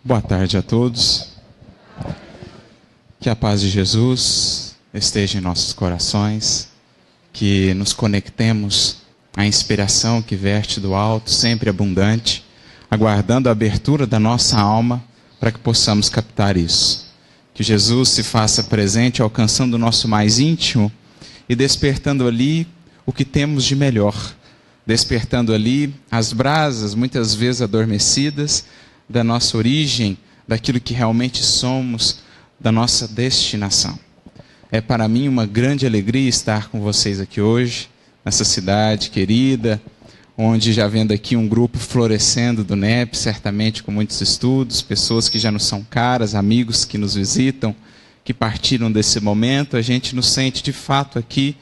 Boa tarde a todos. Que a paz de Jesus esteja em nossos corações, que nos conectemos à inspiração que verte do alto, sempre abundante, aguardando a abertura da nossa alma para que possamos captar isso. Que Jesus se faça presente, alcançando o nosso mais íntimo e despertando ali o que temos de melhor, despertando ali as brasas, muitas vezes adormecidas, da nossa origem, daquilo que realmente somos, da nossa destinação. É para mim uma grande alegria estar com vocês aqui hoje, nessa cidade querida, onde já vendo aqui um grupo florescendo do NEP, certamente com muitos estudos, pessoas que já nos são caras, amigos que nos visitam, que partiram desse momento, a gente nos sente de fato aqui,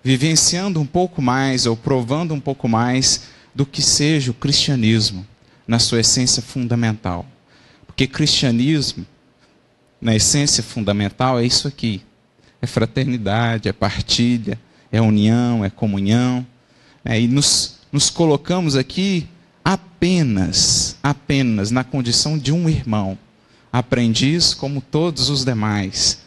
vivenciando um pouco mais, ou provando um pouco mais, do que seja o cristianismo, na sua essência fundamental. Porque cristianismo, na essência fundamental, é isso aqui. É fraternidade, é partilha, é união, é comunhão. E nos colocamos aqui apenas na condição de um irmão, aprendiz como todos os demais,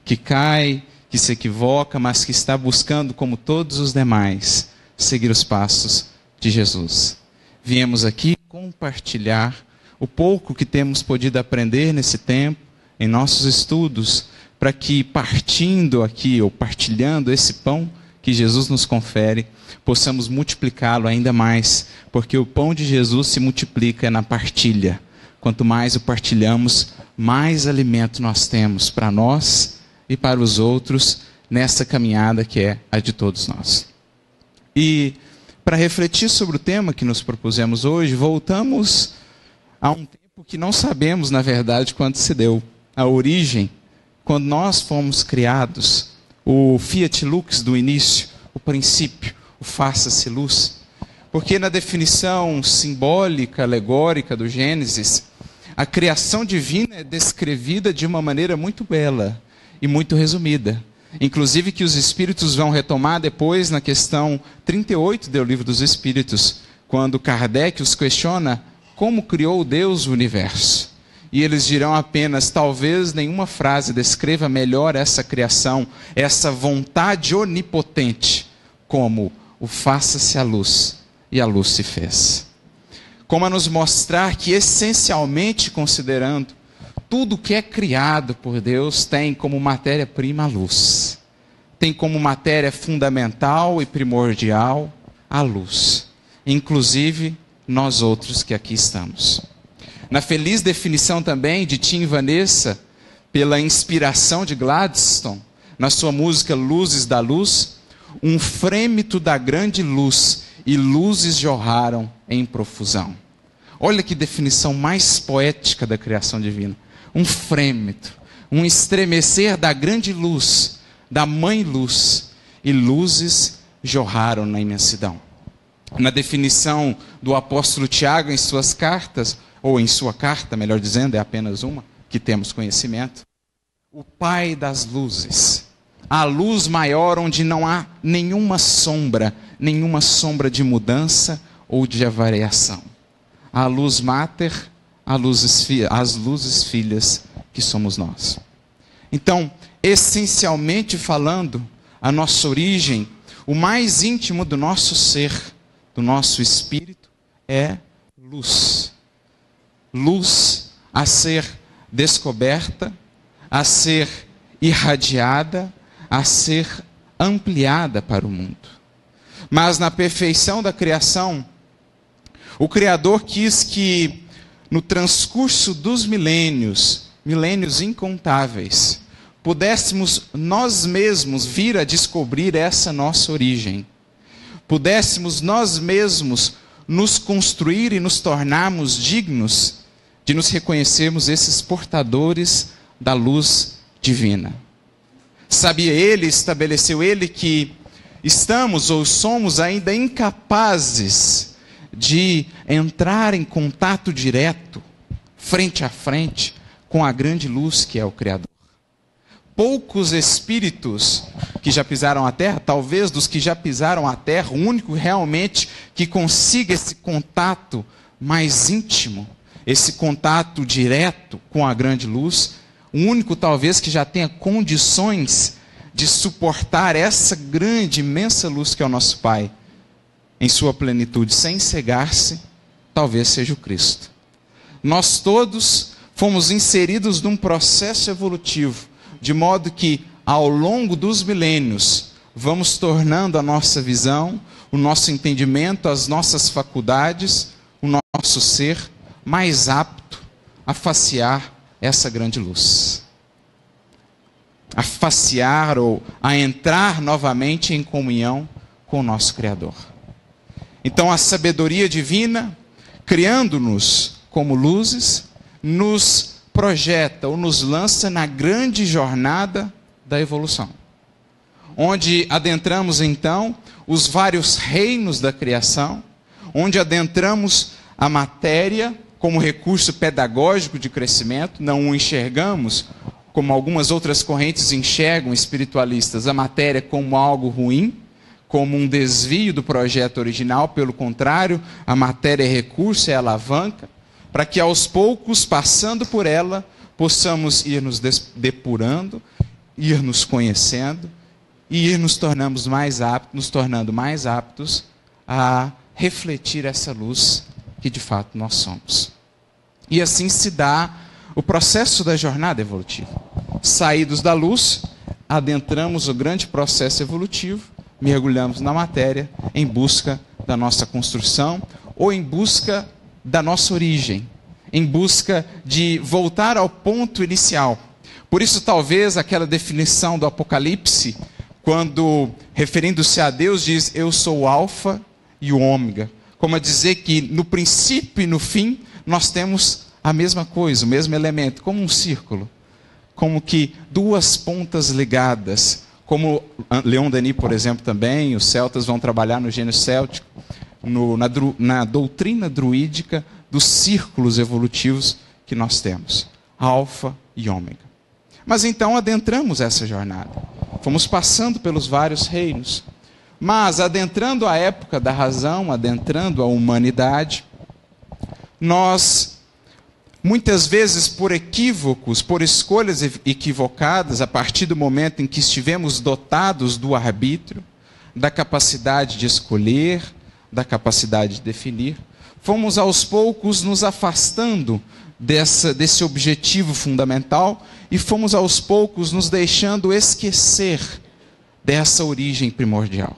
que cai, que se equivoca, mas que está buscando, como todos os demais, seguir os passos de Jesus. Viemos aqui compartilhar o pouco que temos podido aprender nesse tempo, em nossos estudos, para que partindo aqui, ou partilhando esse pão que Jesus nos confere, possamos multiplicá-lo ainda mais, porque o pão de Jesus se multiplica na partilha. Quanto mais o partilhamos, mais alimento nós temos para nós e para os outros, nessa caminhada que é a de todos nós. E para refletir sobre o tema que nos propusemos hoje, voltamos a um tempo que não sabemos, na verdade, quando se deu. A origem, quando nós fomos criados, o Fiat Lux do início, o princípio, o faça-se luz. Porque na definição simbólica, alegórica do Gênesis, a criação divina é descrevida de uma maneira muito bela e muito resumida. Inclusive que os Espíritos vão retomar depois na questão 38 do Livro dos Espíritos, quando Kardec os questiona como criou Deus o universo. E eles dirão apenas, talvez nenhuma frase descreva melhor essa criação, essa vontade onipotente, como o faça-se a luz, e a luz se fez. Como a nos mostrar que, essencialmente considerando, tudo que é criado por Deus tem como matéria-prima a luz. Tem como matéria fundamental e primordial a luz. Inclusive, nós outros que aqui estamos. Na feliz definição também de Tim Vanessa, pela inspiração de Gladstone, na sua música Luzes da Luz, um frêmito da grande luz e luzes jorraram em profusão. Olha que definição mais poética da criação divina. Um frêmito, um estremecer da grande luz, da mãe luz, e luzes jorraram na imensidão. Na definição do apóstolo Tiago em suas cartas, ou em sua carta, melhor dizendo, é apenas uma, que temos conhecimento, o Pai das luzes, a luz maior onde não há nenhuma sombra de mudança ou de variação. A luz máter, as luzes filhas que somos nós. Então, essencialmente falando, a nossa origem, o mais íntimo do nosso ser, do nosso espírito, é luz. Luz a ser descoberta, a ser irradiada, a ser ampliada para o mundo. Mas na perfeição da criação, o Criador quis que, no transcurso dos milênios incontáveis, pudéssemos nós mesmos vir a descobrir essa nossa origem. Pudéssemos nós mesmos nos construir e nos tornarmos dignos de nos reconhecermos esses portadores da luz divina. Sabia ele, estabeleceu ele que estamos ou somos ainda incapazes de entrar em contato direto, frente a frente, com a grande luz que é o Criador. Poucos espíritos que já pisaram a terra, talvez dos que já pisaram a terra, o único realmente que consiga esse contato mais íntimo esse contato direto com a grande luz, o único talvez que já tenha condições de suportar essa grande, imensa luz que é o nosso Pai, em sua plenitude, sem cegar-se, talvez seja o Cristo. Nós todos fomos inseridos num processo evolutivo, de modo que, ao longo dos milênios, vamos tornando a nossa visão, o nosso entendimento, as nossas faculdades, o nosso ser mais apto a facear essa grande luz. A facear ou a entrar novamente em comunhão com o nosso Criador. Então a sabedoria divina, criando-nos como luzes, nos projeta ou nos lança na grande jornada da evolução. Onde adentramos então os vários reinos da criação, onde adentramos a matéria como recurso pedagógico de crescimento, não o enxergamos como algumas outras correntes enxergam espiritualistas, a matéria como algo ruim, como um desvio do projeto original. Pelo contrário, a matéria é recurso, é alavanca, para que aos poucos, passando por ela, possamos ir nos depurando, ir nos conhecendo e ir nos tornando mais aptos a refletir essa luz que de fato nós somos. E assim se dá o processo da jornada evolutiva. Saídos da luz, adentramos o grande processo evolutivo, mergulhamos na matéria em busca da nossa construção ou em busca da nossa origem, em busca de voltar ao ponto inicial. Por isso, talvez, aquela definição do Apocalipse, quando, referindo-se a Deus, diz: eu sou o alfa e o ômega. Como a dizer que no princípio e no fim, nós temos a mesma coisa, o mesmo elemento, como um círculo. Como que duas pontas ligadas. Como Leon Denis, por exemplo, também, os celtas vão trabalhar no gênio céltico, na doutrina druídica dos círculos evolutivos que nós temos. Alfa e ômega. Mas então adentramos essa jornada. Fomos passando pelos vários reinos. Mas adentrando a época da razão, adentrando a humanidade, nós, muitas vezes por equívocos, por escolhas equivocadas, a partir do momento em que estivemos dotados do arbítrio, da capacidade de escolher, da capacidade de definir, fomos aos poucos nos afastando desse objetivo fundamental e fomos aos poucos nos deixando esquecer dessa origem primordial.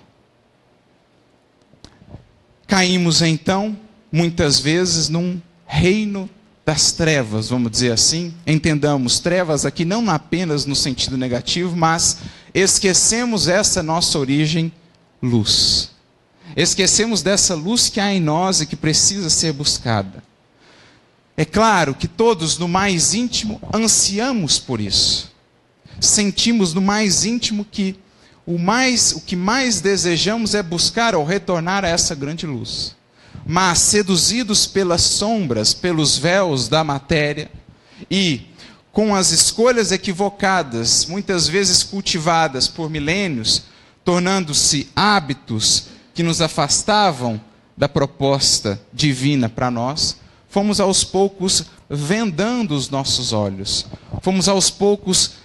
Caímos então, muitas vezes, num reino das trevas, vamos dizer assim. Entendamos trevas aqui não apenas no sentido negativo, mas esquecemos essa nossa origem luz. Esquecemos dessa luz que há em nós e que precisa ser buscada. É claro que todos no mais íntimo ansiamos por isso. Sentimos no mais íntimo que o que mais desejamos é buscar ou retornar a essa grande luz. Mas seduzidos pelas sombras, pelos véus da matéria e com as escolhas equivocadas, muitas vezes cultivadas por milênios, tornando-se hábitos que nos afastavam da proposta divina para nós, fomos aos poucos vendando os nossos olhos, fomos aos poucos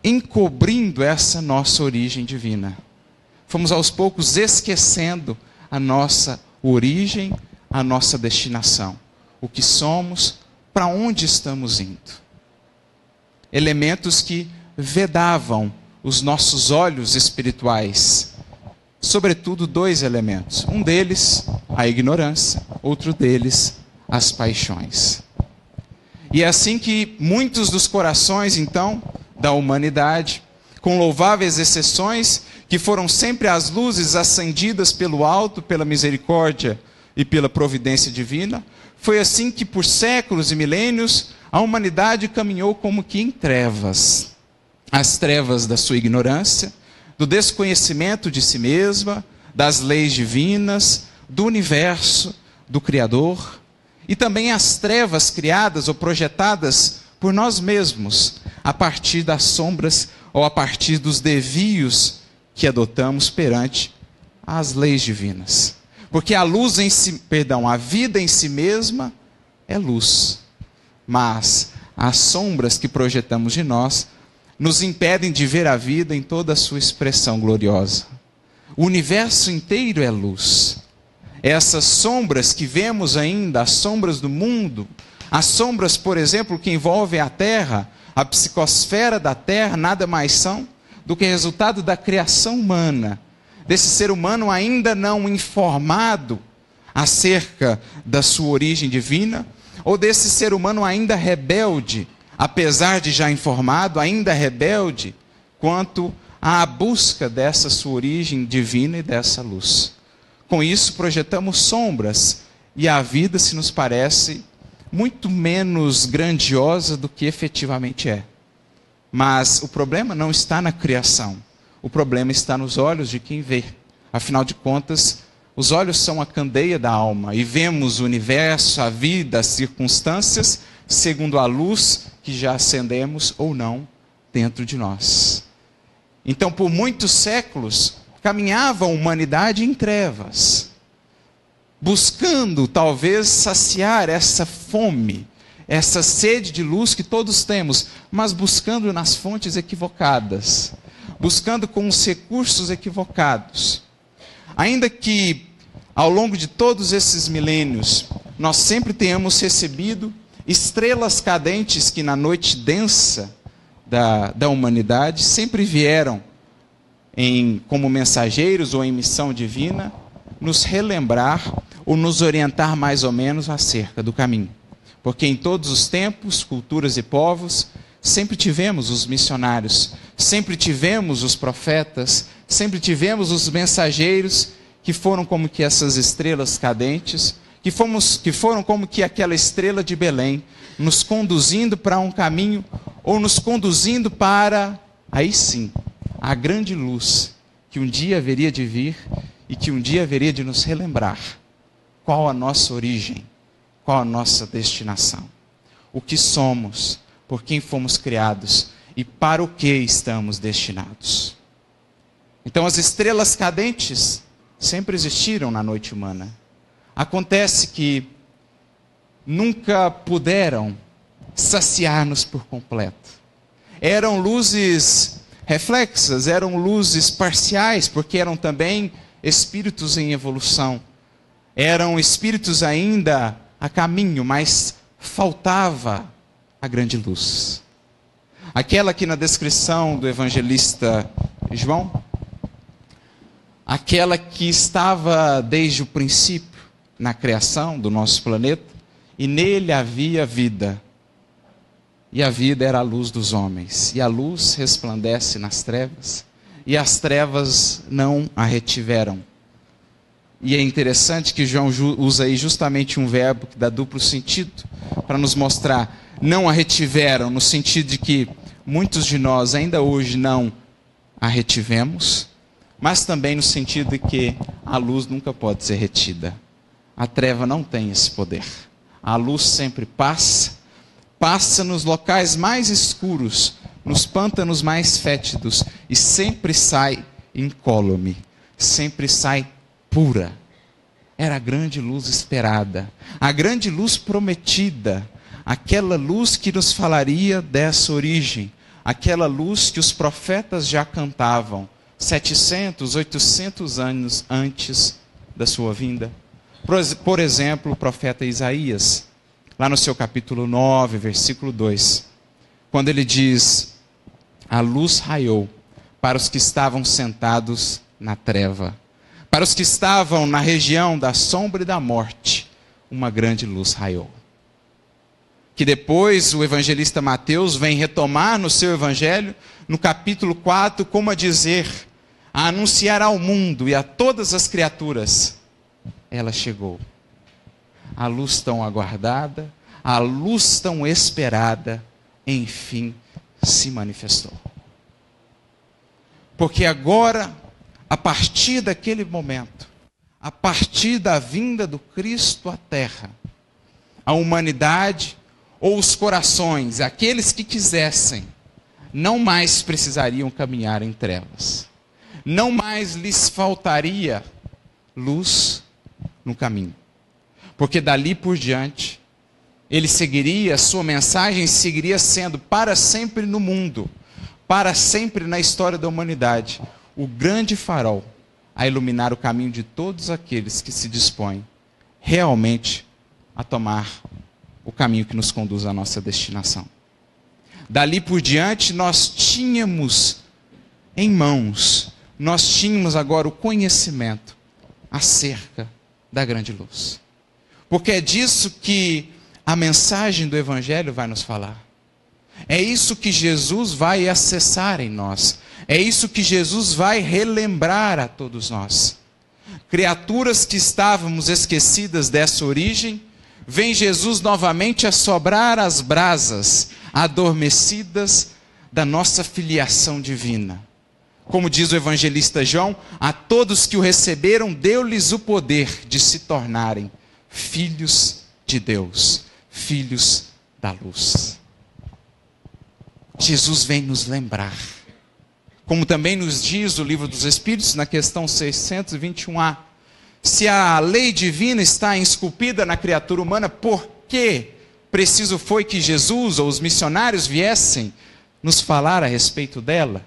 encobrindo essa nossa origem divina. Fomos aos poucos esquecendo a nossa origem, a nossa destinação. O que somos, para onde estamos indo. Elementos que vedavam os nossos olhos espirituais. Sobretudo dois elementos. Um deles, a ignorância. Outro deles, as paixões. E é assim que muitos dos corações, então, da humanidade, com louváveis exceções, que foram sempre as luzes acendidas pelo alto, pela misericórdia e pela providência divina, foi assim que por séculos e milênios a humanidade caminhou como que em trevas. As trevas da sua ignorância, do desconhecimento de si mesma, das leis divinas, do universo, do Criador, e também as trevas criadas ou projetadas por nós mesmos, a partir das sombras ou a partir dos desvios que adotamos perante as leis divinas. Porque a luz em si, a vida em si mesma é luz. Mas as sombras que projetamos de nós nos impedem de ver a vida em toda a sua expressão gloriosa. O universo inteiro é luz. Essas sombras que vemos ainda, as sombras do mundo, as sombras, por exemplo, que envolvem a Terra, a psicosfera da Terra, nada mais são do que resultado da criação humana, desse ser humano ainda não informado acerca da sua origem divina, ou desse ser humano ainda rebelde, apesar de já informado, ainda rebelde, quanto à busca dessa sua origem divina e dessa luz. Com isso, projetamos sombras, e a vida se nos parece muito menos grandiosa do que efetivamente é. Mas o problema não está na criação, o problema está nos olhos de quem vê. Afinal de contas, os olhos são a candeia da alma, e vemos o universo, a vida, as circunstâncias, segundo a luz que já acendemos ou não dentro de nós. Então, por muitos séculos, caminhava a humanidade em trevas, buscando talvez saciar essa fome, essa sede de luz que todos temos, mas buscando nas fontes equivocadas, buscando com os recursos equivocados. Ainda que ao longo de todos esses milênios nós sempre tenhamos recebido estrelas cadentes que na noite densa da humanidade sempre vieram como mensageiros ou em missão divina, nos relembrar ou nos orientar mais ou menos acerca do caminho. Porque em todos os tempos, culturas e povos, sempre tivemos os missionários, sempre tivemos os profetas, sempre tivemos os mensageiros que foram como que essas estrelas cadentes, que foram como que aquela estrela de Belém, nos conduzindo para um caminho ou nos conduzindo para, aí sim, a grande luz que um dia haveria de vir e que um dia haveria de nos relembrar qual a nossa origem, qual a nossa destinação, o que somos, por quem fomos criados e para o que estamos destinados. Então as estrelas cadentes sempre existiram na noite humana. Acontece que nunca puderam saciar-nos por completo. Eram luzes reflexas, eram luzes parciais, porque eram também espíritos em evolução. Eram espíritos ainda a caminho, mas faltava a grande luz. Aquela que na descrição do evangelista João, aquela que estava desde o princípio na criação do nosso planeta, e nele havia vida. E a vida era a luz dos homens. E a luz resplandece nas trevas, e as trevas não a retiveram. E é interessante que João usa aí justamente um verbo que dá duplo sentido, para nos mostrar, não a retiveram, no sentido de que muitos de nós ainda hoje não a retivemos, mas também no sentido de que a luz nunca pode ser retida. A treva não tem esse poder. A luz sempre passa nos locais mais escuros, nos pântanos mais fétidos, e sempre sai incólume, sempre sai pura. Era a grande luz esperada, a grande luz prometida, aquela luz que nos falaria dessa origem, aquela luz que os profetas já cantavam 700, 800 anos antes da sua vinda. Por exemplo, o profeta Isaías, lá no seu capítulo 9, versículo 2, quando ele diz: a luz raiou para os que estavam sentados na treva, para os que estavam na região da sombra e da morte, uma grande luz raiou. Que depois o evangelista Mateus vem retomar no seu evangelho, no capítulo 4, como a dizer, a anunciar ao mundo e a todas as criaturas: ela chegou. A luz tão aguardada, a luz tão esperada, enfim, se manifestou. Porque agora, a partir daquele momento, a partir da vinda do Cristo à Terra, a humanidade ou os corações, aqueles que quisessem, não mais precisariam caminhar em trevas. Não mais lhes faltaria luz no caminho. Porque dali por diante, ele seguiria, a sua mensagem seguiria sendo para sempre no mundo, para sempre na história da humanidade, o grande farol a iluminar o caminho de todos aqueles que se dispõem realmente a tomar o caminho que nos conduz à nossa destinação. Dali por diante, nós tínhamos em mãos, nós tínhamos agora o conhecimento acerca da grande luz. Porque é disso que a mensagem do Evangelho vai nos falar. É isso que Jesus vai acessar em nós. É isso que Jesus vai relembrar a todos nós. Criaturas que estávamos esquecidas dessa origem, vem Jesus novamente a sobrar as brasas adormecidas da nossa filiação divina. Como diz o evangelista João, a todos que o receberam, deu-lhes o poder de se tornarem filhos de Deus, filhos da luz. Jesus vem nos lembrar, como também nos diz o Livro dos Espíritos, na questão 621a, se a lei divina está esculpida na criatura humana, por que preciso foi que Jesus ou os missionários viessem nos falar a respeito dela?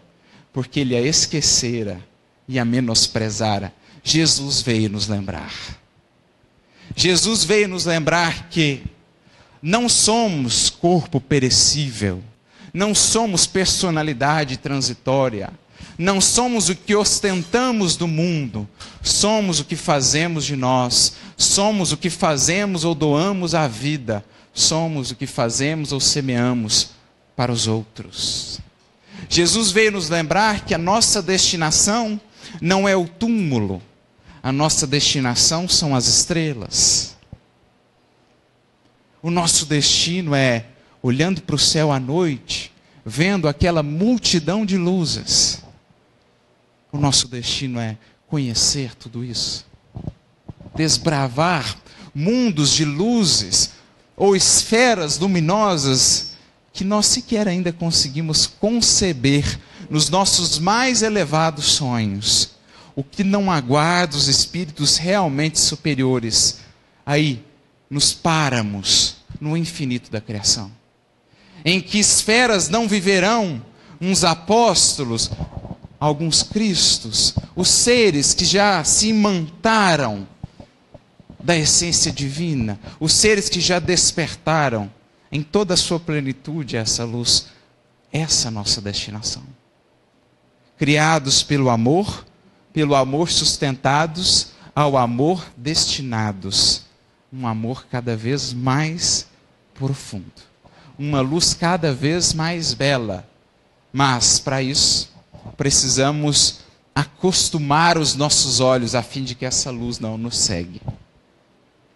Porque ele a esquecera e a menosprezara. Jesus veio nos lembrar. Jesus veio nos lembrar que não somos corpo perecível, não somos personalidade transitória, não somos o que ostentamos do mundo, somos o que fazemos de nós, somos o que fazemos ou doamos à vida, somos o que fazemos ou semeamos para os outros. Jesus veio nos lembrar que a nossa destinação não é o túmulo, a nossa destinação são as estrelas. O nosso destino é, olhando para o céu à noite, vendo aquela multidão de luzes. O nosso destino é conhecer tudo isso. Desbravar mundos de luzes ou esferas luminosas que nós sequer ainda conseguimos conceber nos nossos mais elevados sonhos. O que não aguarda os espíritos realmente superiores aí, nos páramos, no infinito da criação. Em que esferas não viverão uns apóstolos, alguns cristos, os seres que já se imantaram da essência divina, os seres que já despertaram em toda a sua plenitude essa luz. Essa é a nossa destinação. Criados pelo amor sustentados ao amor destinados. Um amor cada vez mais profundo. Uma luz cada vez mais bela. Mas, para isso, precisamos acostumar os nossos olhos a fim de que essa luz não nos cegue.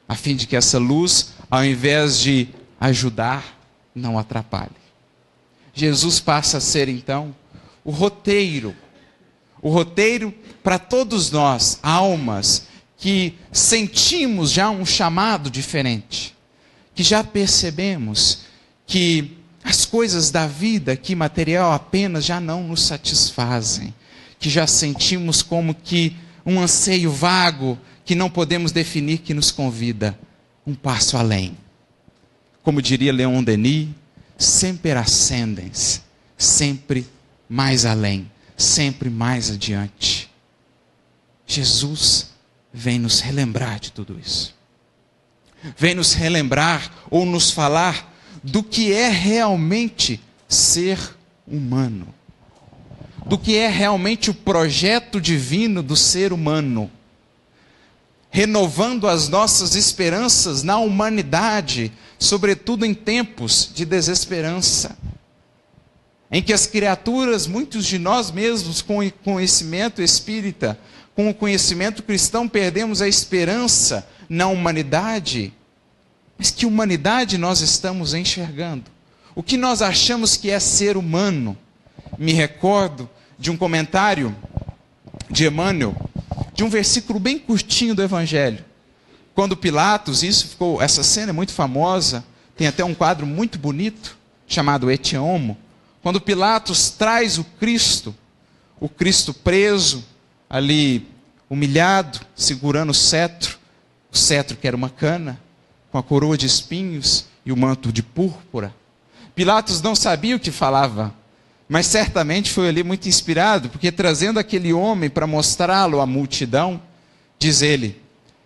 A fim de que essa luz, ao invés de ajudar, não atrapalhe. Jesus passa a ser, então, o roteiro para todos nós, almas, que sentimos já um chamado diferente, que já percebemos que as coisas da vida aqui material apenas já não nos satisfazem, que já sentimos como que um anseio vago que não podemos definir que nos convida um passo além. Como diria Leon Denis, semper ascendens, sempre mais além, sempre mais adiante. Jesus vem nos relembrar de tudo isso. Vem nos relembrar ou nos falar do que é realmente ser humano. Do que é realmente o projeto divino do ser humano. Renovando as nossas esperanças na humanidade, sobretudo em tempos de desesperança. Em que as criaturas, muitos de nós mesmos, com o conhecimento espírita, com o conhecimento cristão, perdemos a esperança na humanidade. Mas que humanidade nós estamos enxergando? O que nós achamos que é ser humano? Me recordo de um comentário de Emmanuel, de um versículo bem curtinho do Evangelho. Quando Pilatos, essa cena é muito famosa, tem até um quadro muito bonito, chamado Ecce Homo. Quando Pilatos traz o Cristo preso, ali humilhado, segurando o cetro que era uma cana, com a coroa de espinhos, e o manto de púrpura. Pilatos não sabia o que falava, mas certamente foi ali muito inspirado, porque trazendo aquele homem para mostrá-lo à multidão, diz ele: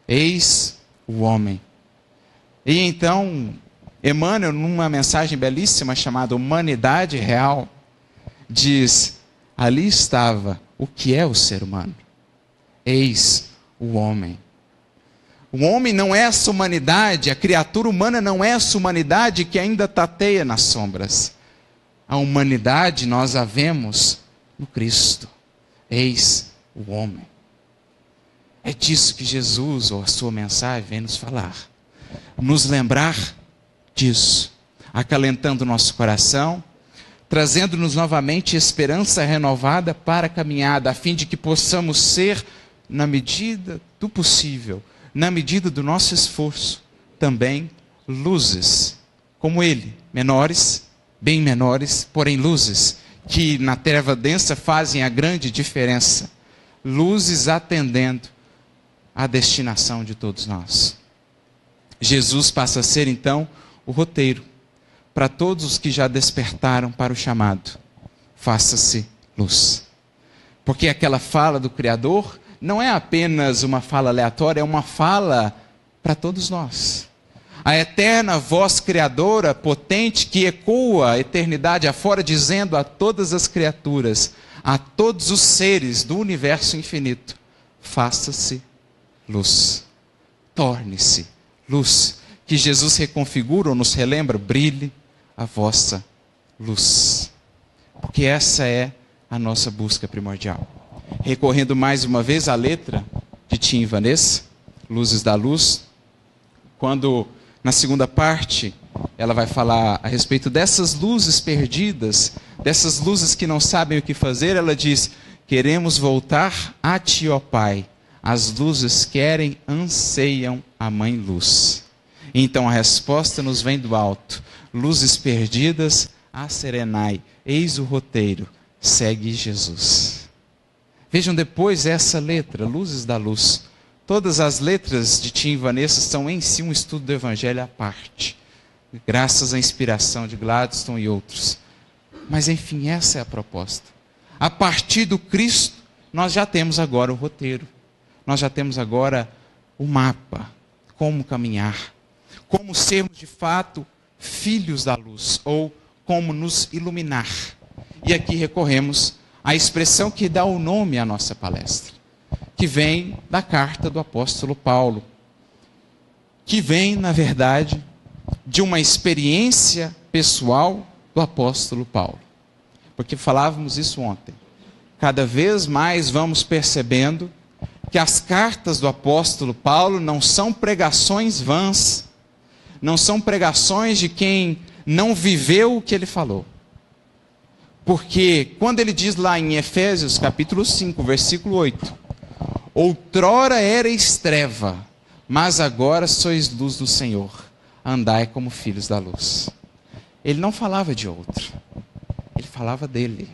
eis o homem. E então, Emmanuel, numa mensagem belíssima chamada Humanidade Real, diz: ali estava o que é o ser humano. Eis o homem. O homem não é essa humanidade, a criatura humana não é essa humanidade que ainda tateia nas sombras. A humanidade nós a vemos no Cristo. Eis o homem. É disso que Jesus, ou a sua mensagem, vem nos falar. Nos lembrar disso, acalentando o nosso coração, trazendo-nos novamente esperança renovada para a caminhada, a fim de que possamos ser, na medida do possível, na medida do nosso esforço, também luzes, como Ele, menores, bem menores, porém luzes, que na treva densa fazem a grande diferença. Luzes atendendo à destinação de todos nós. Jesus passa a ser então o roteiro para todos os que já despertaram para o chamado. Faça-se luz. Porque aquela fala do Criador não é apenas uma fala aleatória, é uma fala para todos nós. A eterna voz criadora, potente, que ecoa a eternidade afora, dizendo a todas as criaturas, a todos os seres do universo infinito: faça-se luz. Torne-se luz. Que Jesus reconfigura ou nos relembra: brilhe a vossa luz. Porque essa é a nossa busca primordial. Recorrendo mais uma vez à letra de Tim e Vanessa, Luzes da Luz, quando na segunda parte ela vai falar a respeito dessas luzes perdidas, dessas luzes que não sabem o que fazer, ela diz: queremos voltar a Ti, ó Pai, as luzes querem, anseiam a Mãe Luz. Então a resposta nos vem do alto: luzes perdidas, acerenai, eis o roteiro, segue Jesus. Vejam depois essa letra, Luzes da Luz. Todas as letras de Tim e Vanessa são em si um estudo do Evangelho à parte, graças à inspiração de Gladstone e outros. Mas enfim, essa é a proposta. A partir do Cristo, nós já temos agora o roteiro. Nós já temos agora o mapa, como caminhar, como sermos de fato filhos da luz, ou como nos iluminar. E aqui recorremos à expressão que dá o nome à nossa palestra, que vem da carta do apóstolo Paulo, que vem, na verdade, de uma experiência pessoal do apóstolo Paulo. Porque falávamos isso ontem. Cada vez mais vamos percebendo que as cartas do apóstolo Paulo não são pregações vãs, não são pregações de quem não viveu o que ele falou. Porque quando ele diz lá em Efésios capítulo 5, versículo 8, outrora erais treva, mas agora sois luz do Senhor, andai como filhos da luz. Ele não falava de outro, ele falava dele.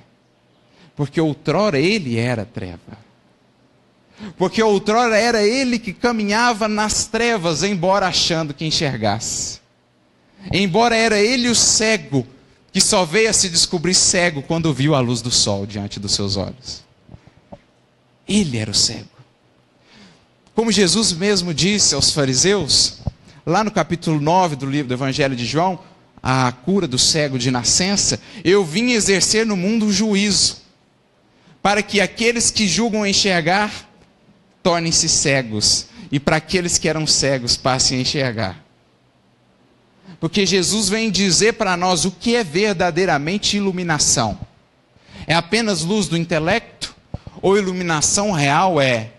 Porque outrora ele era treva. Porque outrora era ele que caminhava nas trevas, embora achando que enxergasse. Embora era ele o cego, que só veio a se descobrir cego quando viu a luz do sol diante dos seus olhos. Ele era o cego. Como Jesus mesmo disse aos fariseus, lá no capítulo 9 do livro do Evangelho de João, a cura do cego de nascença: eu vim exercer no mundo o juízo, para que aqueles que julgam enxergar tornem-se cegos, e para aqueles que eram cegos passem a enxergar. Porque Jesus vem dizer para nós o que é verdadeiramente iluminação. É apenas luz do intelecto? Ou iluminação real é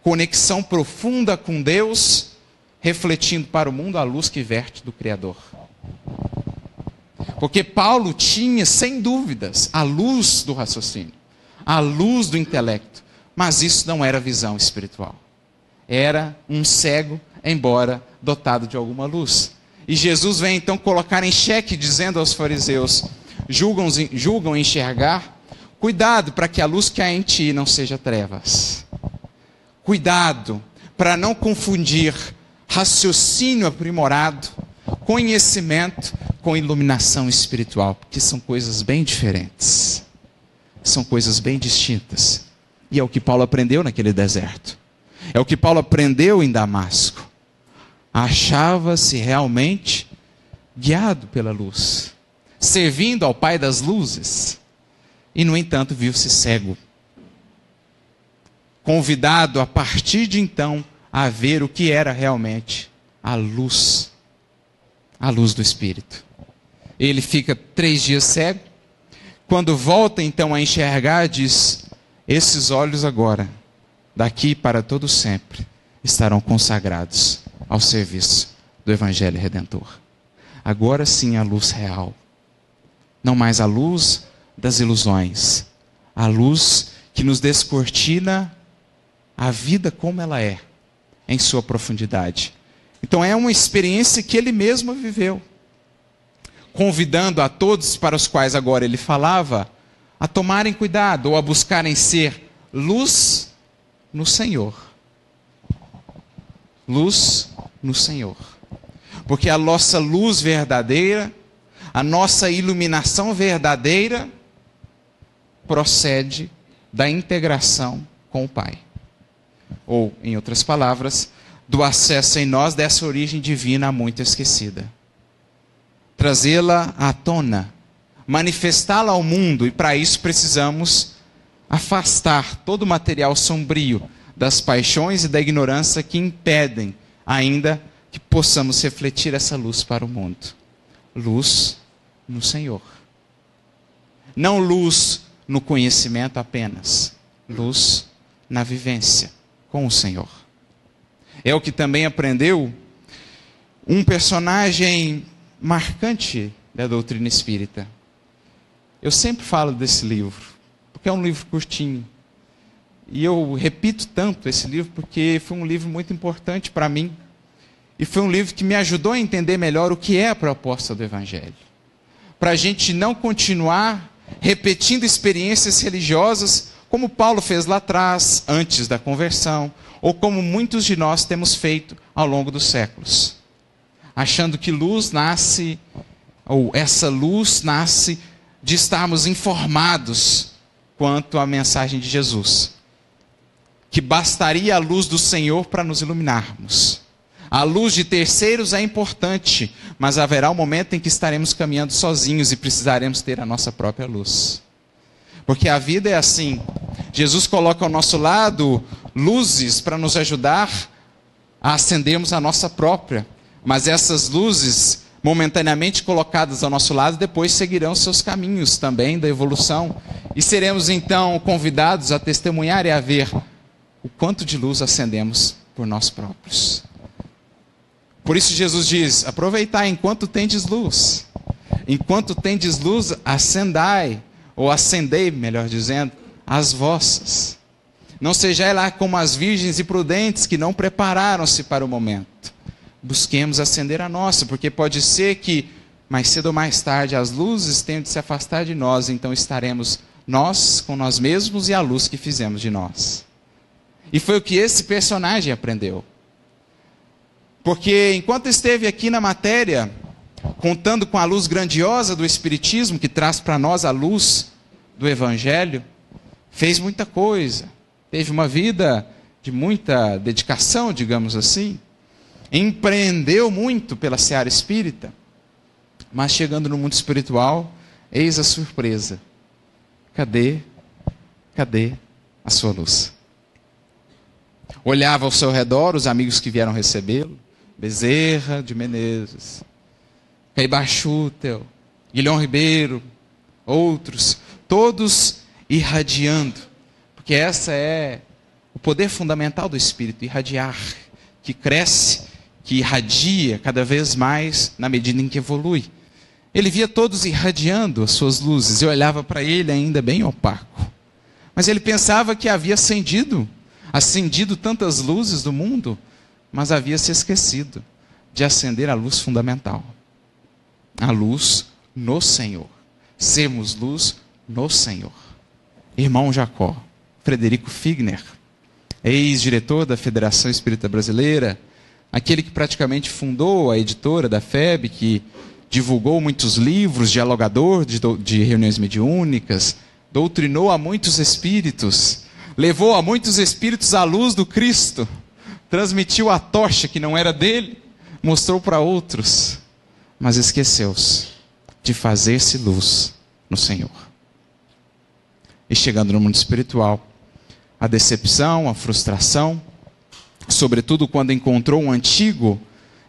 conexão profunda com Deus, refletindo para o mundo a luz que verte do Criador? Porque Paulo tinha, sem dúvidas, a luz do raciocínio, a luz do intelecto, mas isso não era visão espiritual. Era um cego, embora dotado de alguma luz. E Jesus vem então colocar em xeque, dizendo aos fariseus: julgam enxergar, cuidado para que a luz que há em ti não seja trevas. Cuidado para não confundir raciocínio aprimorado conhecimento com iluminação espiritual, porque são coisas bem diferentes. São coisas bem distintas. E é o que Paulo aprendeu naquele deserto. É o que Paulo aprendeu em Damasco. Achava-se realmente guiado pela luz, servindo ao Pai das luzes. E, no entanto, viu-se cego. Convidado a partir de então a ver o que era realmente a luz do Espírito. Ele fica 3 dias cego. Quando volta então a enxergar, diz: esses olhos agora, daqui para todo sempre, estarão consagrados ao serviço do Evangelho Redentor. Agora sim a luz real. Não mais a luz das ilusões. A luz que nos descortina a vida como ela é, em sua profundidade. Então é uma experiência que ele mesmo viveu, convidando a todos para os quais agora ele falava, a tomarem cuidado ou a buscarem ser luz no Senhor. Luz no Senhor. Porque a nossa luz verdadeira, a nossa iluminação verdadeira, procede da integração com o Pai. Ou, em outras palavras, do acesso em nós dessa origem divina muito esquecida. Trazê-la à tona, manifestá-la ao mundo, e para isso precisamos afastar todo o material sombrio das paixões e da ignorância que impedem ainda que possamos refletir essa luz para o mundo. Luz no Senhor. Não luz no conhecimento apenas, luz na vivência com o Senhor. É o que também aprendeu um personagem marcante da doutrina espírita. Eu sempre falo desse livro, porque é um livro curtinho. E eu repito tanto esse livro porque foi um livro muito importante para mim. E foi um livro que me ajudou a entender melhor o que é a proposta do Evangelho. Para a gente não continuar repetindo experiências religiosas como Paulo fez lá atrás, antes da conversão, ou como muitos de nós temos feito ao longo dos séculos. Achando que luz nasce, ou essa luz nasce de estarmos informados quanto à mensagem de Jesus. Que bastaria a luz do Senhor para nos iluminarmos. A luz de terceiros é importante, mas haverá um momento em que estaremos caminhando sozinhos e precisaremos ter a nossa própria luz. Porque a vida é assim. Jesus coloca ao nosso lado luzes para nos ajudar a acendermos a nossa própria. Mas essas luzes, momentaneamente colocadas ao nosso lado, depois seguirão seus caminhos também da evolução. E seremos então convidados a testemunhar e a ver o quanto de luz acendemos por nós próprios. Por isso Jesus diz: aproveitai enquanto tendes luz. Enquanto tendes luz, acendai, ou acendei, melhor dizendo, as vossas. Não sejais lá como as virgens e prudentes que não prepararam-se para o momento. Busquemos acender a nossa, porque pode ser que mais cedo ou mais tarde as luzes tenham de se afastar de nós, então estaremos nós com nós mesmos e a luz que fizemos de nós. E foi o que esse personagem aprendeu. Porque enquanto esteve aqui na matéria, contando com a luz grandiosa do Espiritismo, que traz para nós a luz do Evangelho, fez muita coisa. Teve uma vida de muita dedicação, digamos assim. Empreendeu muito pela seara espírita. Mas chegando no mundo espiritual, eis a surpresa. Cadê a sua luz? Olhava ao seu redor os amigos que vieram recebê-lo. Bezerra de Menezes, Caibá Schutel, Guilhom Ribeiro, outros, todos irradiando, porque essa é o poder fundamental do Espírito, irradiar, que cresce, que irradia cada vez mais na medida em que evolui. Ele via todos irradiando as suas luzes e olhava para ele ainda bem opaco, mas ele pensava que havia acendido tantas luzes do mundo, mas havia se esquecido de acender a luz fundamental. A luz no Senhor. Sermos luz no Senhor. Irmão Jacó, Frederico Figner, ex-diretor da Federação Espírita Brasileira, aquele que praticamente fundou a editora da FEB, que divulgou muitos livros, dialogador de reuniões mediúnicas, doutrinou a muitos espíritos, levou a muitos espíritos à luz do Cristo, transmitiu a tocha que não era dele, mostrou para outros, mas esqueceu-se de fazer-se luz no Senhor. E chegando no mundo espiritual, a decepção, a frustração, sobretudo quando encontrou um antigo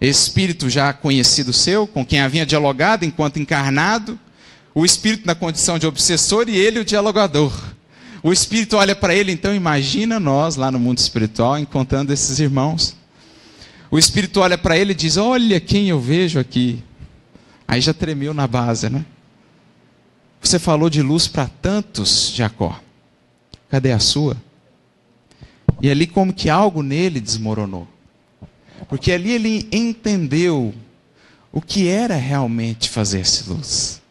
espírito já conhecido seu, com quem havia dialogado enquanto encarnado, o espírito na condição de obsessor e ele o dialogador. O espírito olha para ele, então imagina nós lá no mundo espiritual encontrando esses irmãos. O espírito olha para ele e diz: olha quem eu vejo aqui. Aí já tremeu na base, né? Você falou de luz para tantos, Jacó. Cadê a sua? E ali como que algo nele desmoronou. Porque ali ele entendeu o que era realmente fazer-se luz.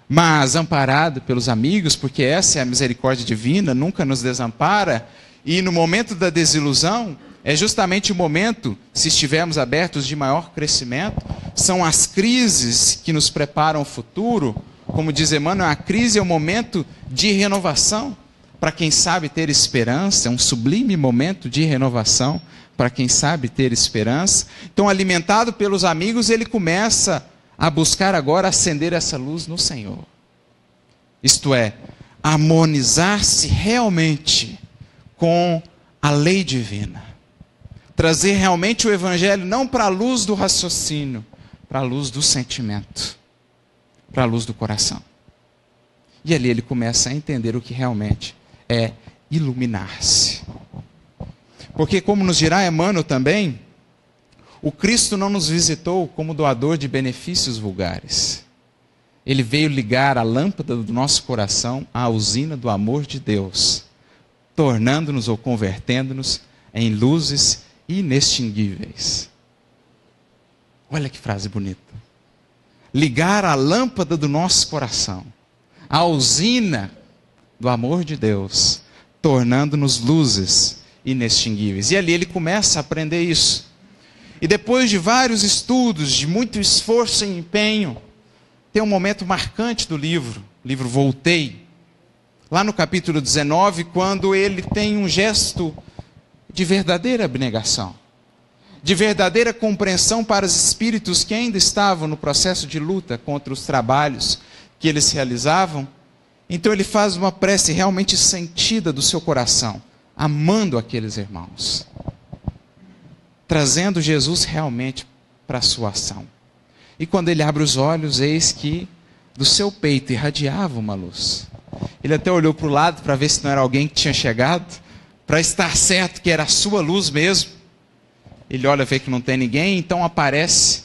Mas amparado pelos amigos, porque essa é a misericórdia divina, nunca nos desampara, e no momento da desilusão, é justamente o momento, se estivermos abertos, de maior crescimento, são as crises que nos preparam o futuro. Como diz Emmanuel, a crise é o momento de renovação, para quem sabe ter esperança, é um sublime momento de renovação, para quem sabe ter esperança. Então, alimentado pelos amigos, ele começa a buscar agora acender essa luz no Senhor. Isto é, harmonizar-se realmente com a lei divina. Trazer realmente o Evangelho não para a luz do raciocínio, para a luz do sentimento, para a luz do coração. E ali ele começa a entender o que realmente é iluminar-se. Porque, como nos dirá Emmanuel também, o Cristo não nos visitou como doador de benefícios vulgares. Ele veio ligar a lâmpada do nosso coração à usina do amor de Deus, tornando-nos ou convertendo-nos em luzes inextinguíveis. Olha que frase bonita. Ligar a lâmpada do nosso coração à usina do amor de Deus, tornando-nos luzes inextinguíveis. E ali ele começa a aprender isso. E depois de vários estudos, de muito esforço e empenho, tem um momento marcante do livro, o livro Voltei, lá no capítulo 19, quando ele tem um gesto de verdadeira abnegação, de verdadeira compreensão para os espíritos que ainda estavam no processo de luta contra os trabalhos que eles realizavam. Então ele faz uma prece realmente sentida do seu coração, amando aqueles irmãos, trazendo Jesus realmente para a sua ação. E quando ele abre os olhos, eis que do seu peito irradiava uma luz. Ele até olhou para o lado para ver se não era alguém que tinha chegado, para estar certo que era a sua luz mesmo. Ele olha, vê que não tem ninguém, então aparece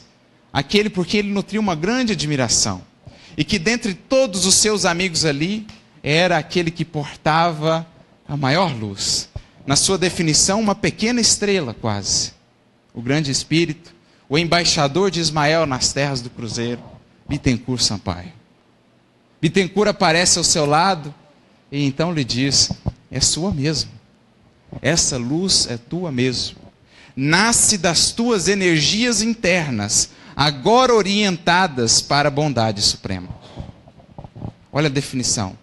aquele por quem ele nutria uma grande admiração. E que dentre todos os seus amigos ali, era aquele que portava a maior luz. Na sua definição, uma pequena estrela quase. O grande espírito, o embaixador de Ismael nas terras do Cruzeiro, Bittencourt Sampaio. Bittencourt aparece ao seu lado e então lhe diz: é sua mesmo. Essa luz é tua mesmo. Nasce das tuas energias internas, agora orientadas para a bondade suprema. Olha a definição.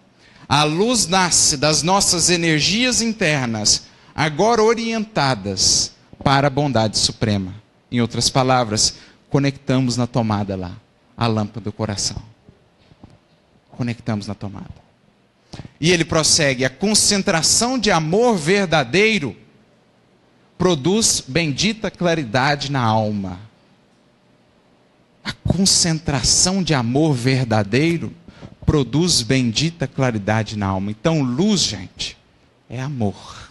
A luz nasce das nossas energias internas, agora orientadas para a bondade suprema. Em outras palavras, conectamos na tomada lá, a lâmpada do coração. Conectamos na tomada. E ele prossegue: a concentração de amor verdadeiro produz bendita claridade na alma. A concentração de amor verdadeiro produz bendita claridade na alma. Então, luz, gente, é amor.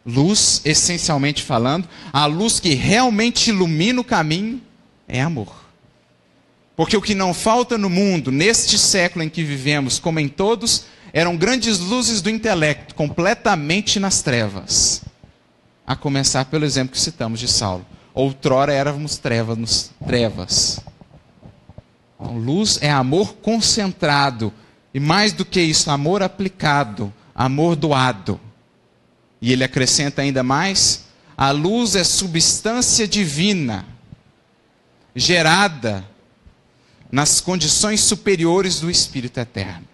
Luz, essencialmente falando, a luz que realmente ilumina o caminho é amor. Porque o que não falta no mundo, neste século em que vivemos, como em todos, eram grandes luzes do intelecto, completamente nas trevas. A começar pelo exemplo que citamos de Saulo. Outrora éramos trevas. Então, luz é amor concentrado. E mais do que isso, amor aplicado, amor doado. E ele acrescenta ainda mais: a luz é substância divina, gerada nas condições superiores do Espírito eterno.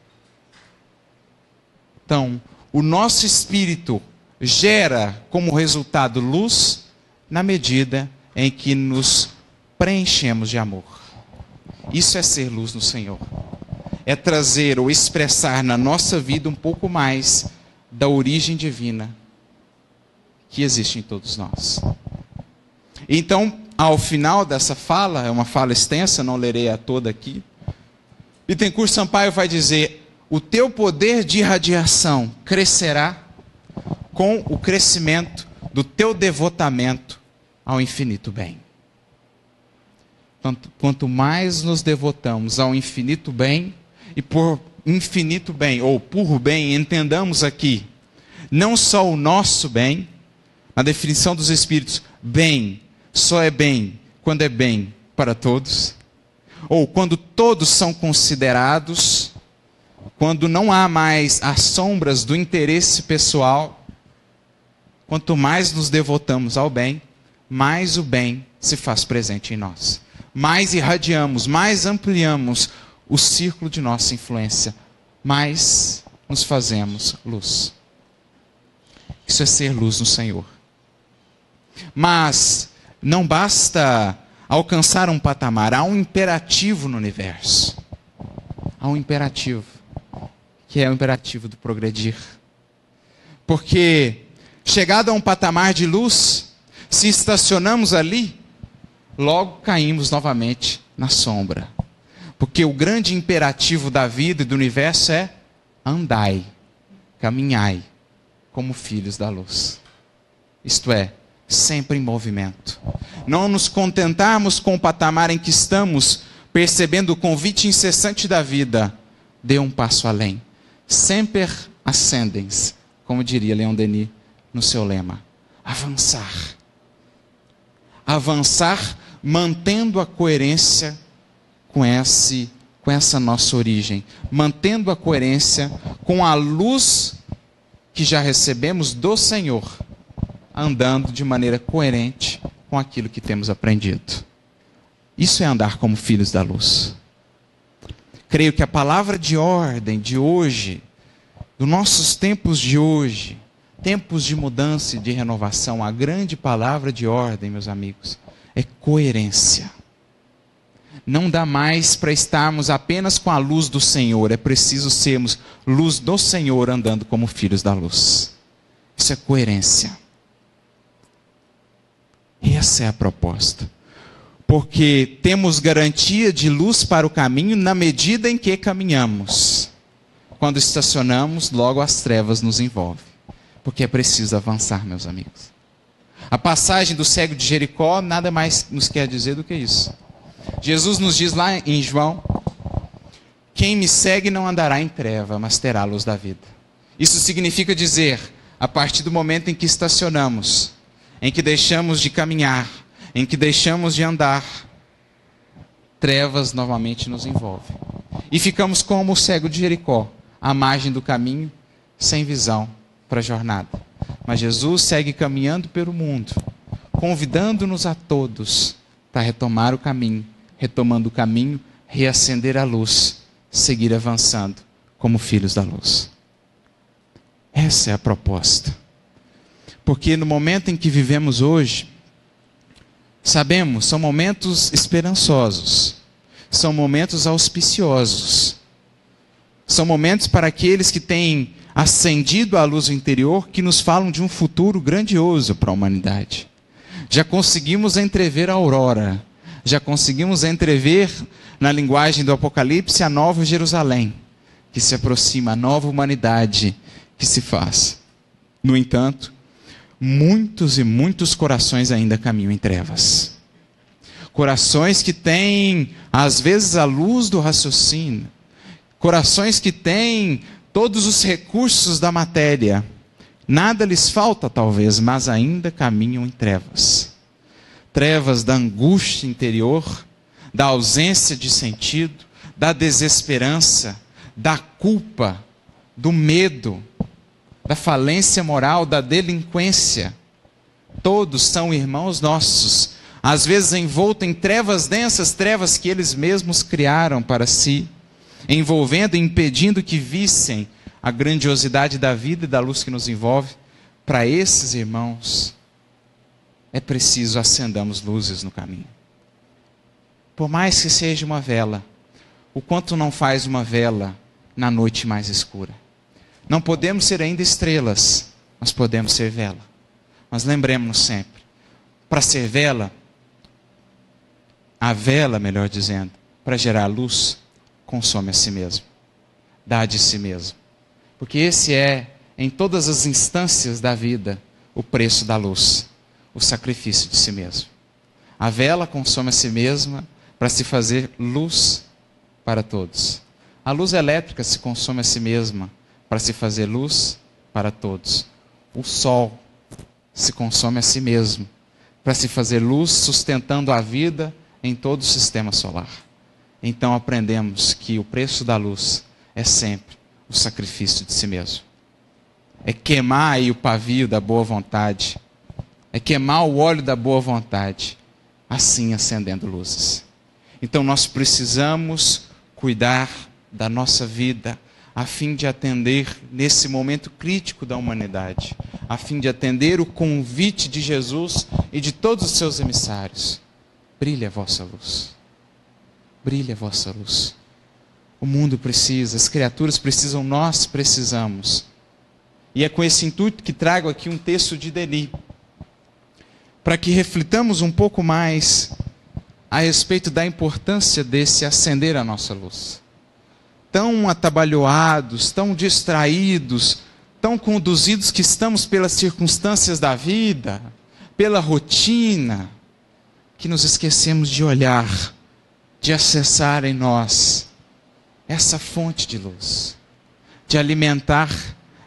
Então, o nosso espírito gera como resultado luz na medida em que nos preenchemos de amor. Isso é ser luz no Senhor. É trazer ou expressar na nossa vida um pouco mais da origem divina que existe em todos nós. Então, ao final dessa fala, é uma fala extensa, não lerei a toda aqui, Bittencourt Sampaio vai dizer: o teu poder de irradiação crescerá com o crescimento do teu devotamento ao infinito bem. Quanto mais nos devotamos ao infinito bem, e por infinito bem, ou por bem, entendamos aqui, não só o nosso bem, na definição dos Espíritos, bem só é bem quando é bem para todos, ou quando todos são considerados, quando não há mais as sombras do interesse pessoal. Quanto mais nos devotamos ao bem, mais o bem se faz presente em nós. Mais irradiamos, mais ampliamos o círculo de nossa influência, mais nos fazemos luz. Isso é ser luz no Senhor. Mas não basta alcançar um patamar, há um imperativo no universo. Há um imperativo, que é o imperativo do progredir. Porque, chegado a um patamar de luz, se estacionamos ali, logo caímos novamente na sombra. Porque o grande imperativo da vida e do universo é: andai, caminhai, como filhos da luz. Isto é, sempre em movimento. Não nos contentarmos com o patamar em que estamos, percebendo o convite incessante da vida. Dê um passo além. Semper ascendens, como diria Leon Denis no seu lema. Avançar. Avançar mantendo a coerência com essa nossa origem. Mantendo a coerência com a luz que já recebemos do Senhor. Andando de maneira coerente com aquilo que temos aprendido. Isso é andar como filhos da luz. Creio que a palavra de ordem de hoje, dos nossos tempos de hoje, tempos de mudança e de renovação, a grande palavra de ordem, meus amigos, é coerência. Não dá mais para estarmos apenas com a luz do Senhor, é preciso sermos luz do Senhor andando como filhos da luz. Isso é coerência. Essa é a proposta. Porque temos garantia de luz para o caminho na medida em que caminhamos. Quando estacionamos, logo as trevas nos envolvem. Porque é preciso avançar, meus amigos. A passagem do cego de Jericó nada mais nos quer dizer do que isso. Jesus nos diz lá em João: quem me segue não andará em treva, mas terá a luz da vida. Isso significa dizer, a partir do momento em que estacionamos, em que deixamos de caminhar, em que deixamos de andar, trevas novamente nos envolvem. E ficamos como o cego de Jericó, à margem do caminho, sem visão para a jornada. Mas Jesus segue caminhando pelo mundo, convidando-nos a todos para retomar o caminho, retomando o caminho, reacender a luz, seguir avançando como filhos da luz. Essa é a proposta. Porque no momento em que vivemos hoje, sabemos, são momentos esperançosos, são momentos auspiciosos, são momentos para aqueles que têm acendido a luz interior, que nos falam de um futuro grandioso para a humanidade. Já conseguimos entrever a aurora, já conseguimos entrever, na linguagem do Apocalipse, a nova Jerusalém, que se aproxima, a nova humanidade que se faz. No entanto, muitos e muitos corações ainda caminham em trevas. Corações que têm, às vezes, a luz do raciocínio. Corações que têm todos os recursos da matéria. Nada lhes falta, talvez, mas ainda caminham em trevas. Trevas da angústia interior, da ausência de sentido, da desesperança, da culpa, do medo, da falência moral, da delinquência, Todos são irmãos nossos, às vezes envolto em trevas densas, trevas que eles mesmos criaram para si, envolvendo e impedindo que vissem a grandiosidade da vida e da luz que nos envolve. Para esses irmãos, é preciso acendamos luzes no caminho. Por mais que seja uma vela, o quanto não faz uma vela na noite mais escura? Não podemos ser ainda estrelas, mas podemos ser vela. Mas lembremos-nos sempre, para ser vela, a vela, melhor dizendo, para gerar luz, consome a si mesmo, dá de si mesmo. Porque esse é, em todas as instâncias da vida, o preço da luz, o sacrifício de si mesmo. A vela consome a si mesma para se fazer luz para todos. A luz elétrica se consome a si mesma para se fazer luz para todos. O sol se consome a si mesmo para se fazer luz, sustentando a vida em todo o sistema solar. Então aprendemos que o preço da luz é sempre o sacrifício de si mesmo. É queimar aí o pavio da boa vontade. É queimar o óleo da boa vontade, assim acendendo luzes. Então nós precisamos cuidar da nossa vida, a fim de atender nesse momento crítico da humanidade, a fim de atender o convite de Jesus e de todos os seus emissários. Brilhe a vossa luz. Brilhe a vossa luz. O mundo precisa, as criaturas precisam, nós precisamos. E é com esse intuito que trago aqui um texto de Denis, para que reflitamos um pouco mais a respeito da importância desse acender a nossa luz. Tão atabalhoados, tão distraídos, tão conduzidos que estamos pelas circunstâncias da vida, pela rotina, que nos esquecemos de olhar, de acessar em nós essa fonte de luz, de alimentar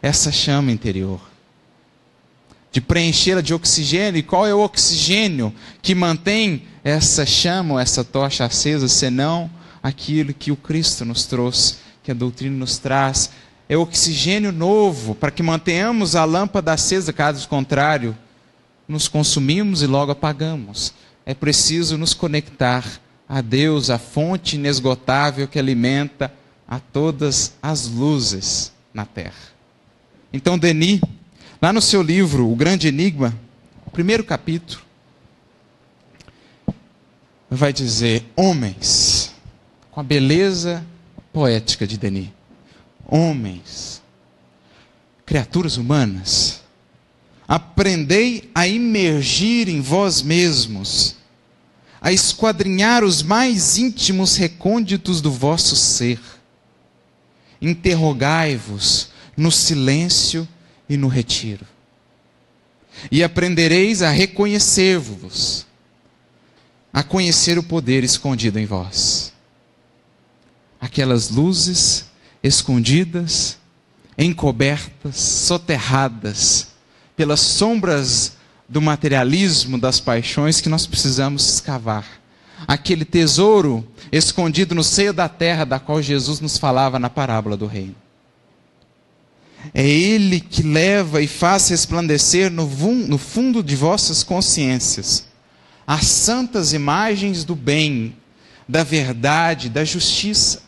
essa chama interior, de preenchê-la de oxigênio. E qual é o oxigênio que mantém essa chama, essa tocha acesa, senão aquilo que o Cristo nos trouxe, que a doutrina nos traz? É oxigênio novo, para que mantenhamos a lâmpada acesa, caso contrário, nos consumimos e logo apagamos. É preciso nos conectar a Deus, a fonte inesgotável que alimenta a todas as luzes na terra. Então Denis, lá no seu livro, O Grande Enigma, primeiro capítulo, vai dizer: homens, com a beleza poética de Denis, homens, criaturas humanas, aprendei a imergir em vós mesmos, a esquadrinhar os mais íntimos recônditos do vosso ser. Interrogai-vos no silêncio e no retiro, e aprendereis a reconhecer-vos, a conhecer o poder escondido em vós. Aquelas luzes escondidas, encobertas, soterradas pelas sombras do materialismo, das paixões, que nós precisamos escavar. Aquele tesouro escondido no seio da terra, da qual Jesus nos falava na parábola do reino. É Ele que leva e faz resplandecer no fundo de vossas consciências as santas imagens do bem, da verdade, da justiça.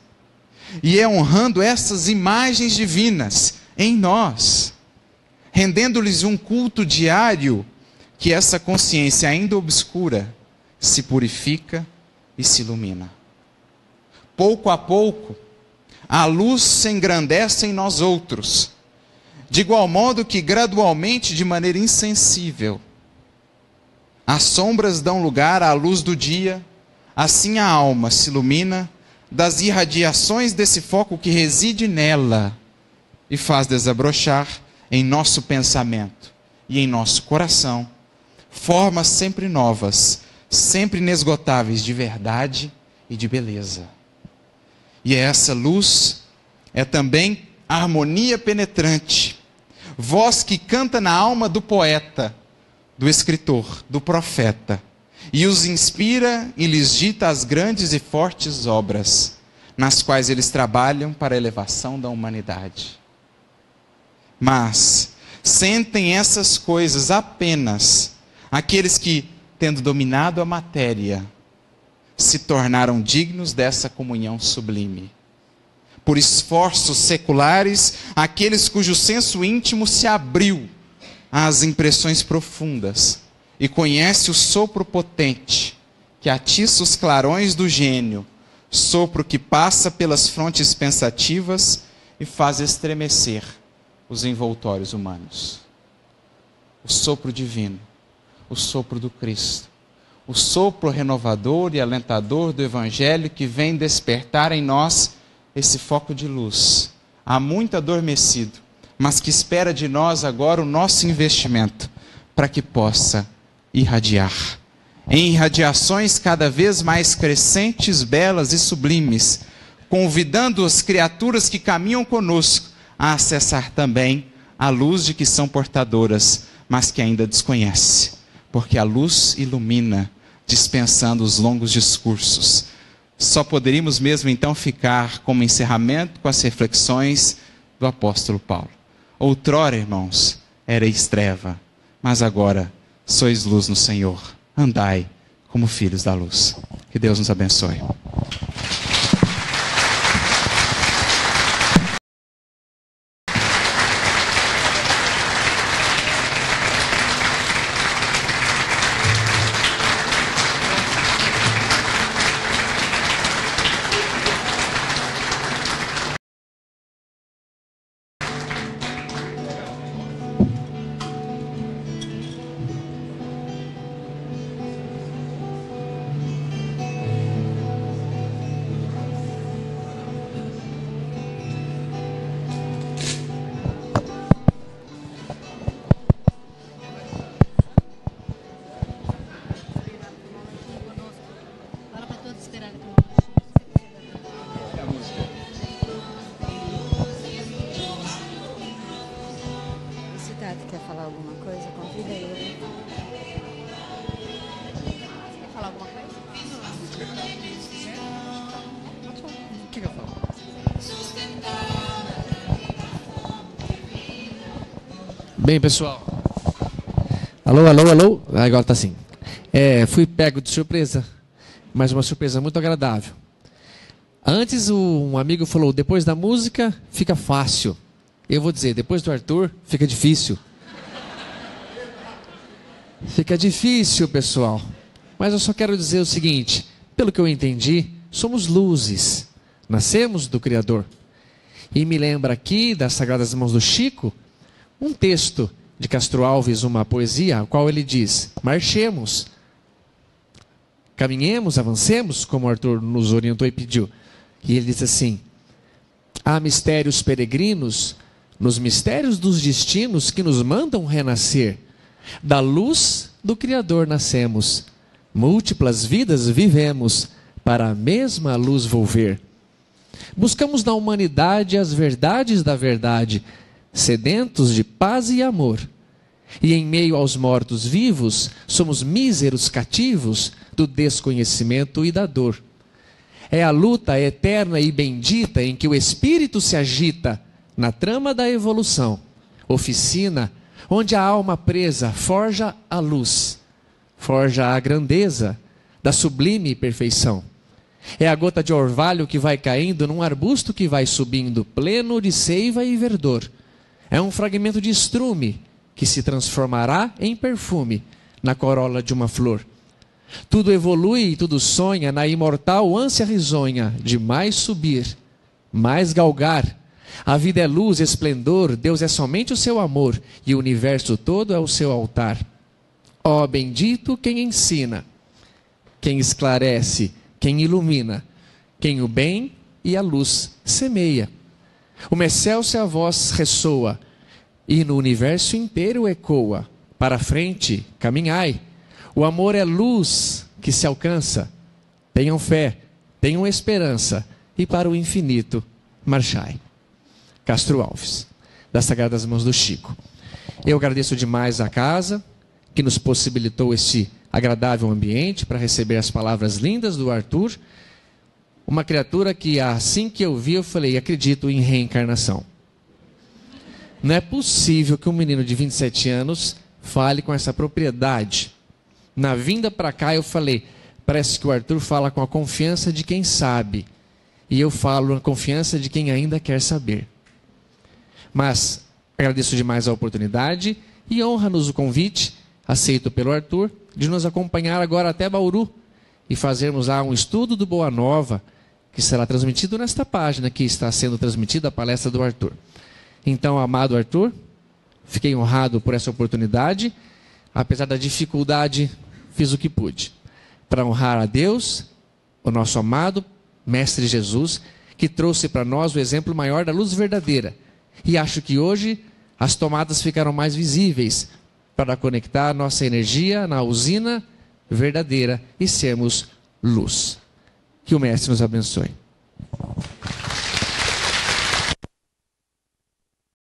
E é honrando essas imagens divinas em nós, rendendo-lhes um culto diário, que essa consciência ainda obscura se purifica e se ilumina. Pouco a pouco, a luz se engrandece em nós outros, de igual modo que gradualmente, de maneira insensível, as sombras dão lugar à luz do dia, assim a alma se ilumina das irradiações desse foco que reside nela e faz desabrochar em nosso pensamento e em nosso coração formas sempre novas, sempre inesgotáveis de verdade e de beleza. E essa luz é também a harmonia penetrante, voz que canta na alma do poeta, do escritor, do profeta, e os inspira e lhes dita as grandes e fortes obras, nas quais eles trabalham para a elevação da humanidade. Mas sentem essas coisas apenas Aqueles que, tendo dominado a matéria, se tornaram dignos dessa comunhão sublime. Por esforços seculares, aqueles cujo senso íntimo se abriu às impressões profundas e conhece o sopro potente que atiça os clarões do gênio, sopro que passa pelas frontes pensativas e faz estremecer os envoltórios humanos. O sopro divino, o sopro do Cristo, o sopro renovador e alentador do Evangelho que vem despertar em nós esse foco de luz, há muito adormecido, mas que espera de nós agora o nosso investimento para que possa irradiar. Em irradiações cada vez mais crescentes, belas e sublimes, convidando as criaturas que caminham conosco a acessar também a luz de que são portadoras, mas que ainda desconhece, porque a luz ilumina, dispensando os longos discursos. Só poderíamos mesmo então ficar como encerramento com as reflexões do apóstolo Paulo. Outrora, irmãos, erais treva, mas agora sois luz no Senhor. Andai como filhos da luz. Que Deus nos abençoe. Quer falar alguma coisa? Convida ele. Quer falar alguma coisa? O que eu falo? Bem, pessoal. Alô, alô, alô. Agora tá assim. Fui pego de surpresa, mas uma surpresa muito agradável. Antes um amigo falou, depois da música fica fácil. Eu vou dizer, depois do Arthur fica difícil. Fica difícil, pessoal. Mas eu só quero dizer o seguinte, pelo que eu entendi, somos luzes. Nascemos do Criador. E me lembra aqui das Sagradas Mãos do Chico, um texto de Castro Alves, uma poesia, a qual ele diz, marchemos, caminhemos, avancemos, como o Arthur nos orientou e pediu. E ele diz assim, há mistérios peregrinos, nos mistérios dos destinos que nos mandam renascer. Da luz do Criador nascemos, múltiplas vidas vivemos, para a mesma luz volver. Buscamos na humanidade as verdades da verdade, sedentos de paz e amor. E em meio aos mortos vivos, somos míseros cativos do desconhecimento e da dor. É a luta eterna e bendita em que o espírito se agita na trama da evolução, oficina onde a alma presa forja a luz, forja a grandeza da sublime perfeição. É a gota de orvalho que vai caindo num arbusto que vai subindo, pleno de seiva e verdor. É um fragmento de estrume que se transformará em perfume na corola de uma flor. Tudo evolui e tudo sonha na imortal ânsia risonha de mais subir, mais galgar. A vida é luz, esplendor, Deus é somente o seu amor e o universo todo é o seu altar. Ó bendito quem ensina, quem esclarece, quem ilumina, quem o bem e a luz semeia. Uma excelsa voz ressoa e no universo inteiro ecoa. Para frente, caminhai. O amor é luz que se alcança. Tenham fé, tenham esperança e para o infinito marchai. Castro Alves, das Sagradas Mãos do Chico. Eu agradeço demais à casa que nos possibilitou este agradável ambiente para receber as palavras lindas do Arthur. Uma criatura que assim que eu vi, eu falei, acredito em reencarnação. Não é possível que um menino de 27 anos fale com essa propriedade. Na vinda para cá eu falei, parece que o Arthur fala com a confiança de quem sabe. E eu falo na confiança de quem ainda quer saber. Mas agradeço demais a oportunidade e honra-nos o convite, aceito pelo Arthur, de nos acompanhar agora até Bauru e fazermos lá um estudo do Boa Nova, que será transmitido nesta página que está sendo transmitida a palestra do Arthur. Então, amado Arthur, fiquei honrado por essa oportunidade. Apesar da dificuldade, fiz o que pude para honrar a Deus, o nosso amado Mestre Jesus, que trouxe para nós o exemplo maior da luz verdadeira. E acho que hoje as tomadas ficaram mais visíveis para conectar nossa energia na usina verdadeira e sermos luz. Que o Mestre nos abençoe.